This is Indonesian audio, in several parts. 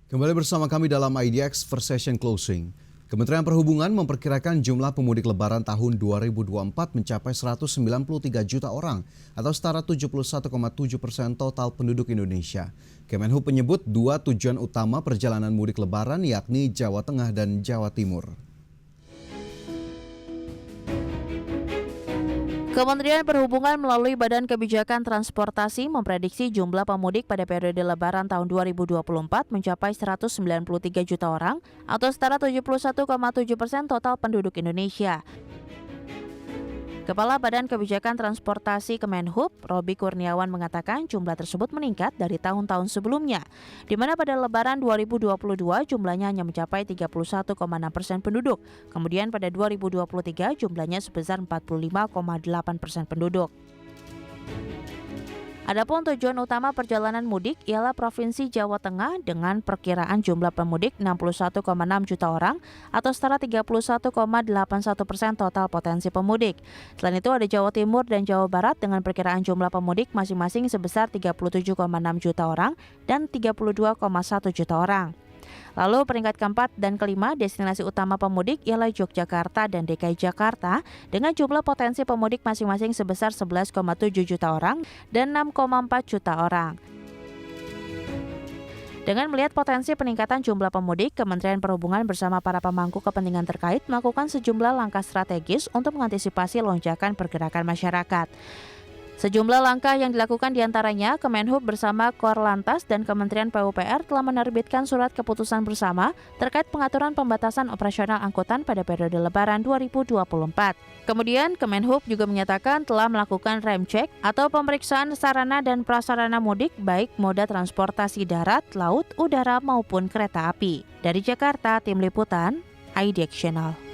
Kembali bersama kami dalam IDX First Session Closing. Kementerian Perhubungan memperkirakan jumlah pemudik lebaran tahun 2024 mencapai 193 juta orang atau setara 71,7% total penduduk Indonesia. Kemenhub menyebut dua tujuan utama perjalanan mudik lebaran yakni Jawa Tengah dan Jawa Timur. Kementerian Perhubungan melalui Badan Kebijakan Transportasi memprediksi jumlah pemudik pada periode Lebaran tahun 2024 mencapai 193 juta orang atau setara 71,7% total penduduk Indonesia. Kepala Badan Kebijakan Transportasi Kemenhub, Roby Kurniawan mengatakan jumlah tersebut meningkat dari tahun-tahun sebelumnya, di mana pada Lebaran 2022 jumlahnya hanya mencapai 31,6% penduduk. Kemudian pada 2023 jumlahnya sebesar 45,8% penduduk. Adapun tujuan utama perjalanan mudik ialah Provinsi Jawa Tengah dengan perkiraan jumlah pemudik 61,6 juta orang atau setara 31,81% total potensi pemudik. Selain itu ada Jawa Timur dan Jawa Barat dengan perkiraan jumlah pemudik masing-masing sebesar 37,6 juta orang dan 32,1 juta orang. Lalu peringkat keempat dan kelima destinasi utama pemudik ialah Yogyakarta dan DKI Jakarta dengan jumlah potensi pemudik masing-masing sebesar 11,7 juta orang dan 6,4 juta orang. Dengan melihat potensi peningkatan jumlah pemudik, Kementerian Perhubungan bersama para pemangku kepentingan terkait melakukan sejumlah langkah strategis untuk mengantisipasi lonjakan pergerakan masyarakat. Sejumlah langkah yang dilakukan diantaranya Kemenhub bersama Korlantas dan Kementerian PUPR telah menerbitkan surat keputusan bersama terkait pengaturan pembatasan operasional angkutan pada periode Lebaran 2024. Kemudian Kemenhub juga menyatakan telah melakukan rem cek atau pemeriksaan sarana dan prasarana mudik baik moda transportasi darat, laut, udara maupun kereta api. Dari Jakarta, Tim Liputan, IDX Channel.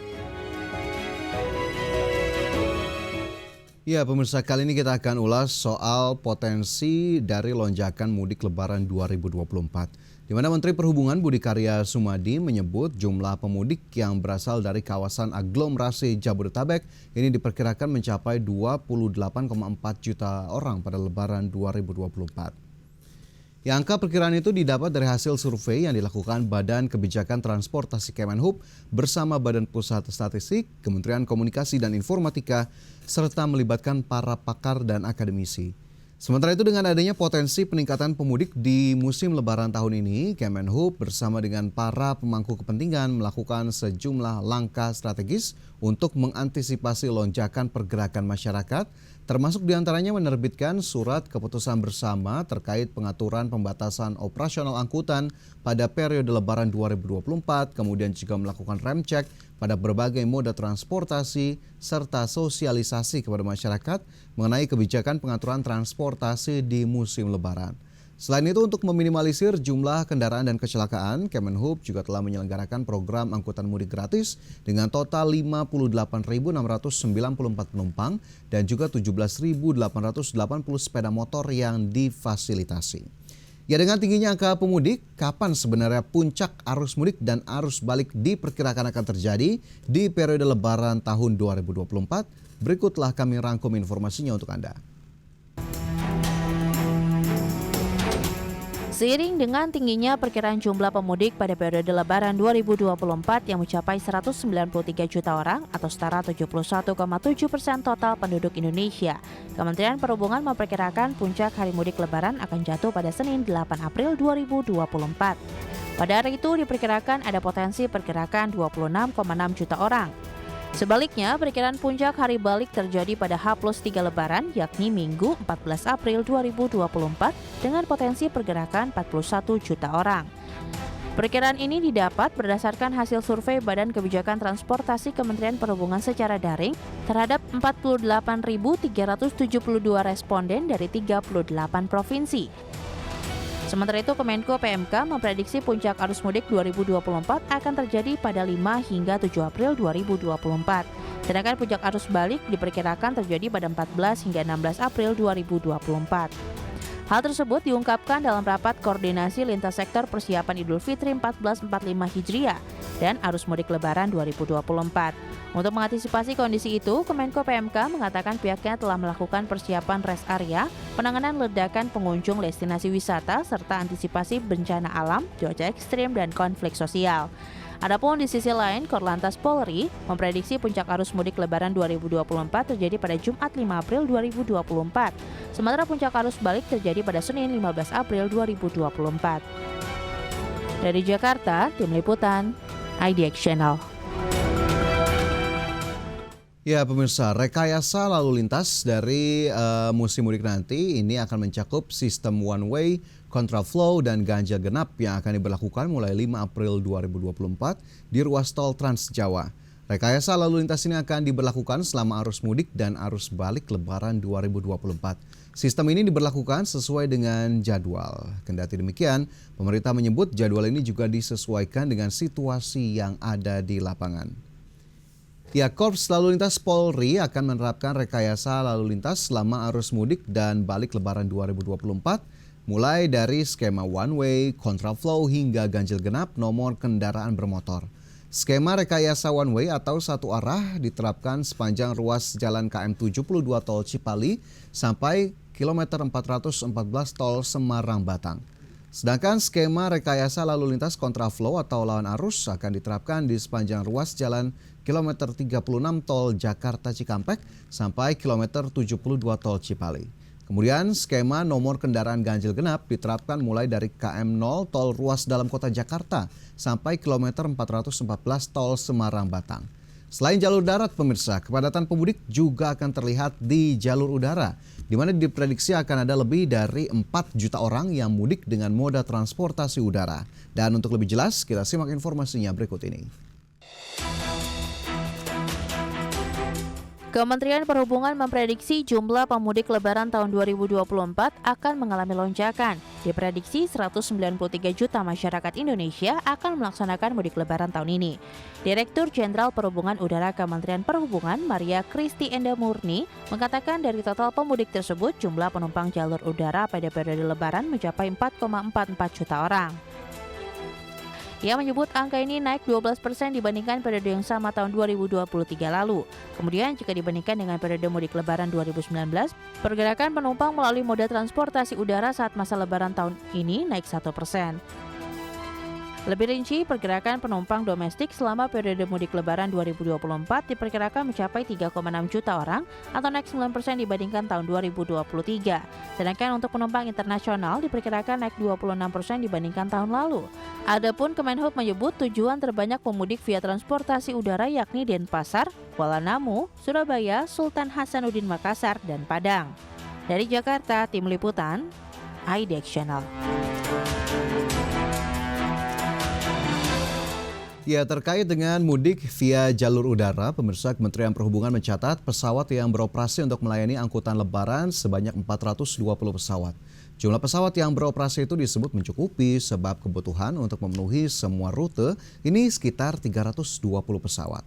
Ya pemirsa, kali ini kita akan ulas soal potensi dari lonjakan mudik lebaran 2024. Di mana Menteri Perhubungan Budi Karya Sumadi menyebut jumlah pemudik yang berasal dari kawasan aglomerasi Jabodetabek ini diperkirakan mencapai 28,4 juta orang pada lebaran 2024. Ya, angka perkiraan itu didapat dari hasil survei yang dilakukan Badan Kebijakan Transportasi Kemenhub bersama Badan Pusat Statistik, Kementerian Komunikasi dan Informatika, serta melibatkan para pakar dan akademisi. Sementara itu dengan adanya potensi peningkatan pemudik di musim lebaran tahun ini, Kemenhub bersama dengan para pemangku kepentingan melakukan sejumlah langkah strategis untuk mengantisipasi lonjakan pergerakan masyarakat, termasuk diantaranya menerbitkan surat keputusan bersama terkait pengaturan pembatasan operasional angkutan pada periode Lebaran 2024, kemudian juga melakukan rem cek pada berbagai moda transportasi, serta sosialisasi kepada masyarakat mengenai kebijakan pengaturan transportasi di musim Lebaran. Selain itu, untuk meminimalisir jumlah kendaraan dan kecelakaan, Kemenhub juga telah menyelenggarakan program angkutan mudik gratis dengan total 58.694 penumpang dan juga 17.880 sepeda motor yang difasilitasi. Ya, dengan tingginya angka pemudik, kapan sebenarnya puncak arus mudik dan arus balik diperkirakan akan terjadi di periode Lebaran tahun 2024? Berikutlah kami rangkum informasinya untuk Anda. Seiring dengan tingginya perkiraan jumlah pemudik pada periode Lebaran 2024 yang mencapai 193 juta orang atau setara 71,7% total penduduk Indonesia, Kementerian Perhubungan memperkirakan puncak hari mudik Lebaran akan jatuh pada Senin 8 April 2024. Pada hari itu diperkirakan ada potensi pergerakan 26,6 juta orang. Sebaliknya, perkiraan puncak hari balik terjadi pada H+3 Lebaran, yakni Minggu 14 April 2024 dengan potensi pergerakan 41 juta orang. Perkiraan ini didapat berdasarkan hasil survei Badan Kebijakan Transportasi Kementerian Perhubungan secara daring terhadap 48.372 responden dari 38 provinsi. Sementara itu, Kemenko PMK memprediksi puncak arus mudik 2024 akan terjadi pada 5 hingga 7 April 2024. Sedangkan puncak arus balik diperkirakan terjadi pada 14 hingga 16 April 2024. Hal tersebut diungkapkan dalam rapat koordinasi lintas sektor persiapan Idul Fitri 1445 Hijriah dan arus mudik Lebaran 2024. Untuk mengantisipasi kondisi itu, Kemenko PMK mengatakan pihaknya telah melakukan persiapan rest area, penanganan ledakan pengunjung destinasi wisata, serta antisipasi bencana alam, cuaca ekstrim, dan konflik sosial. Adapun di sisi lain, Korlantas Polri memprediksi puncak arus mudik Lebaran 2024 terjadi pada Jumat 5 April 2024. Sementara puncak arus balik terjadi pada Senin 15 April 2024. Dari Jakarta, Tim Liputan, IDX Channel. Ya pemirsa, rekayasa lalu lintas dari musim mudik nanti ini akan mencakup sistem one way, kontraflow, dan ganjil genap yang akan diberlakukan mulai 5 April 2024 di ruas tol Trans Jawa. Rekayasa lalu lintas ini akan diberlakukan selama arus mudik dan arus balik Lebaran 2024. Sistem ini diberlakukan sesuai dengan jadwal. Kendati demikian, pemerintah menyebut jadwal ini juga disesuaikan dengan situasi yang ada di lapangan. Ya, Korps Lalu Lintas Polri akan menerapkan rekayasa lalu lintas selama arus mudik dan balik Lebaran 2024, mulai dari skema one way, kontraflow hingga ganjil genap nomor kendaraan bermotor. Skema rekayasa one way atau satu arah diterapkan sepanjang ruas jalan KM 72 Tol Cipali sampai kilometer 414 Tol Semarang-Batang. Sedangkan skema rekayasa lalu lintas kontraflow atau lawan arus akan diterapkan di sepanjang ruas jalan kilometer 36 Tol Jakarta Cikampek sampai kilometer 72 Tol Cipali. Kemudian skema nomor kendaraan ganjil genap diterapkan mulai dari KM 0 Tol Ruas Dalam Kota Jakarta sampai kilometer 414 Tol Semarang-Batang. Selain jalur darat pemirsa, kepadatan pemudik juga akan terlihat di jalur udara, di mana diprediksi akan ada lebih dari 4 juta orang yang mudik dengan moda transportasi udara. Dan untuk lebih jelas, kita simak informasinya berikut ini. Kementerian Perhubungan memprediksi jumlah pemudik Lebaran tahun 2024 akan mengalami lonjakan. Diprediksi 193 juta masyarakat Indonesia akan melaksanakan mudik Lebaran tahun ini. Direktur Jenderal Perhubungan Udara Kementerian Perhubungan, Maria Kristi Enda Murni, mengatakan dari total pemudik tersebut, jumlah penumpang jalur udara pada periode Lebaran mencapai 4,44 juta orang. Ia menyebut angka ini naik 12% dibandingkan periode yang sama tahun 2023 lalu. Kemudian jika dibandingkan dengan periode mudik Lebaran 2019, pergerakan penumpang melalui moda transportasi udara saat masa Lebaran tahun ini naik 1%. Lebih rinci, pergerakan penumpang domestik selama periode mudik Lebaran 2024 diperkirakan mencapai 3,6 juta orang atau naik 9% dibandingkan tahun 2023. Sedangkan untuk penumpang internasional diperkirakan naik 26% dibandingkan tahun lalu. Adapun Kemenhub menyebut tujuan terbanyak pemudik via transportasi udara yakni Denpasar, Kuala Namu, Surabaya, Sultan Hasanuddin Makassar, dan Padang. Dari Jakarta, Tim Liputan, IDX Channel. Ya, terkait dengan mudik via jalur udara, pemirsa, Kementerian Perhubungan mencatat pesawat yang beroperasi untuk melayani angkutan Lebaran sebanyak 420 pesawat. Jumlah pesawat yang beroperasi itu disebut mencukupi sebab kebutuhan untuk memenuhi semua rute ini sekitar 320 pesawat.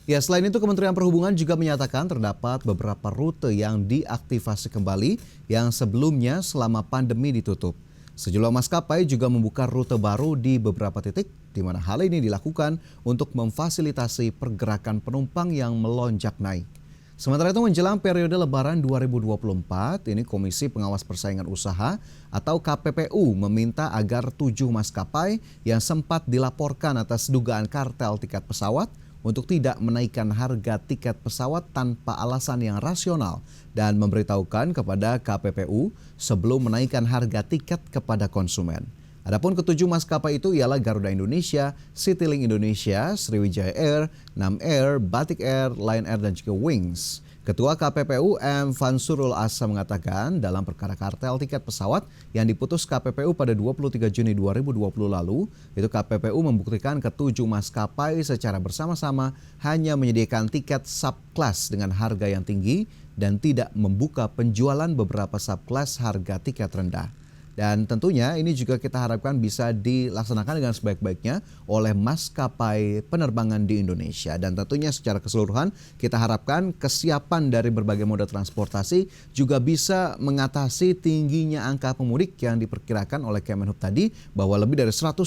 Ya, selain itu Kementerian Perhubungan juga menyatakan terdapat beberapa rute yang diaktifasi kembali yang sebelumnya selama pandemi ditutup. Sejumlah maskapai juga membuka rute baru di beberapa titik, di mana hal ini dilakukan untuk memfasilitasi pergerakan penumpang yang melonjak naik. Sementara itu menjelang periode Lebaran 2024, ini Komisi Pengawas Persaingan Usaha atau KPPU meminta agar 7 maskapai yang sempat dilaporkan atas dugaan kartel tiket pesawat untuk tidak menaikkan harga tiket pesawat tanpa alasan yang rasional dan memberitahukan kepada KPPU sebelum menaikkan harga tiket kepada konsumen. Adapun ketujuh maskapai itu ialah Garuda Indonesia, Citylink Indonesia, Sriwijaya Air, Nam Air, Batik Air, Lion Air, dan juga Wings. Ketua KPPU M. Vansurul Asa mengatakan dalam perkara kartel tiket pesawat yang diputus KPPU pada 23 Juni 2020 lalu, itu KPPU membuktikan ketujuh maskapai secara bersama-sama hanya menyediakan tiket subclass dengan harga yang tinggi dan tidak membuka penjualan beberapa subclass harga tiket rendah. Dan tentunya ini juga kita harapkan bisa dilaksanakan dengan sebaik-baiknya oleh maskapai penerbangan di Indonesia. Dan tentunya secara keseluruhan kita harapkan kesiapan dari berbagai moda transportasi juga bisa mengatasi tingginya angka pemudik yang diperkirakan oleh Kemenhub tadi bahwa lebih dari 190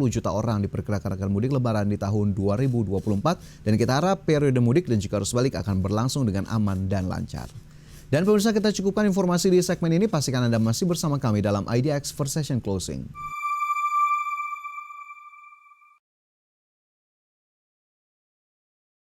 juta orang diperkirakan akan mudik lebaran di tahun 2024. Dan kita harap periode mudik dan juga arus balik akan berlangsung dengan aman dan lancar. Dan pemirsa, kita cukupkan informasi di segmen ini. Pastikan Anda masih bersama kami dalam IDX First Session Closing.